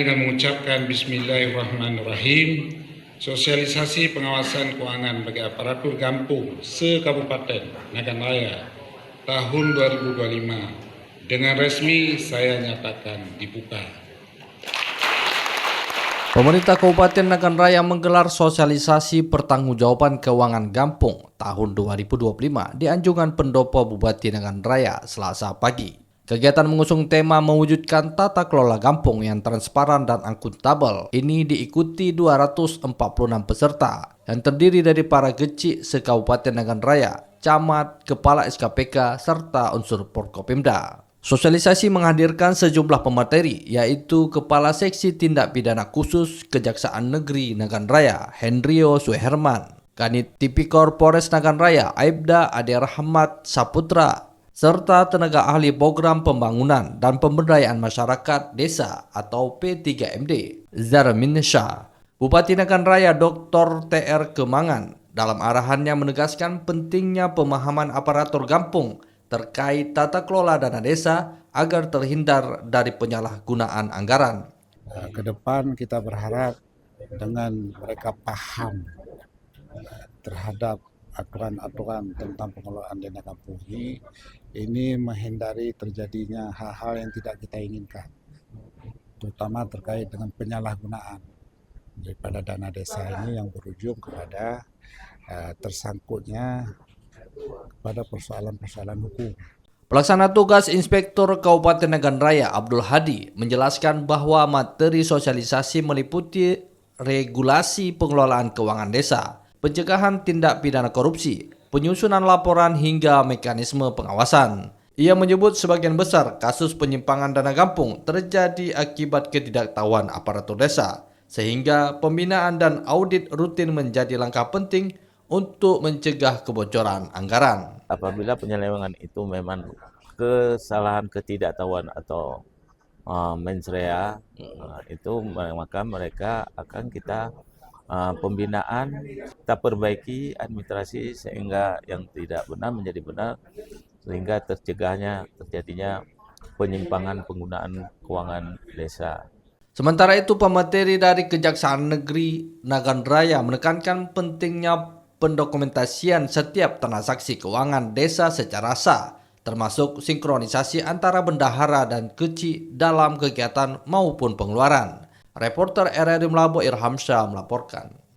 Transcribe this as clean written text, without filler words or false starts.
Dengan mengucapkan Bismillahirrahmanirrahim, sosialisasi pengawasan keuangan bagi aparatur kampung se-Kabupaten Nagan Raya tahun 2025 dengan resmi saya nyatakan dibuka. Pemerintah Kabupaten Nagan Raya menggelar sosialisasi pertanggungjawaban keuangan kampung tahun 2025 di Anjungan Pendopo Bupati Nagan Raya Selasa pagi. Kegiatan mengusung tema mewujudkan tata kelola kampung yang transparan dan akuntabel ini diikuti 246 peserta yang terdiri dari para kecik se-Kabupaten Nagan Raya, camat, kepala SKPK, serta unsur Porkopimda. Sosialisasi menghadirkan sejumlah pemateri, yaitu Kepala Seksi Tindak Pidana Khusus Kejaksaan Negeri Nagan Raya, Hendrio Suherman, Kanit Tipikor Polres Nagan Raya, Aibda Ade Rahmat Saputra, serta tenaga ahli program pembangunan dan pemberdayaan masyarakat desa atau P3MD, Zarmin Shah. Bupati Nagan Raya Dr. TR Kemangan dalam arahannya menegaskan pentingnya pemahaman aparatur kampung terkait tata kelola dana desa agar terhindar dari penyalahgunaan anggaran. Ke depan kita berharap dengan mereka paham terhadap aturan-aturan tentang pengelolaan dana kampung ini menghindari terjadinya hal-hal yang tidak kita inginkan, terutama terkait dengan penyalahgunaan daripada dana desa ini yang berujung kepada tersangkutnya pada persoalan-persoalan hukum. Pelaksana tugas Inspektur Kabupaten Nagan Raya Abdul Hadi menjelaskan bahwa materi sosialisasi meliputi regulasi pengelolaan keuangan desa, pencegahan tindak pidana korupsi, penyusunan laporan hingga mekanisme pengawasan. Ia menyebut sebagian besar kasus penyimpangan dana kampung terjadi akibat ketidaktahuan aparatur desa, sehingga pembinaan dan audit rutin menjadi langkah penting untuk mencegah kebocoran anggaran. Apabila penyelewengan itu memang kesalahan ketidaktahuan atau mens rea, itu maka mereka akan kita pembinaan, kita perbaiki administrasi sehingga yang tidak benar menjadi benar, sehingga terjadinya penyimpangan penggunaan keuangan desa. Sementara itu, pemateri dari Kejaksaan Negeri Nagan Raya menekankan pentingnya pendokumentasian setiap transaksi keuangan desa secara sah, termasuk sinkronisasi antara bendahara dan kecik dalam kegiatan maupun pengeluaran. Reporter RRI Mlabo Irham Syah melaporkan.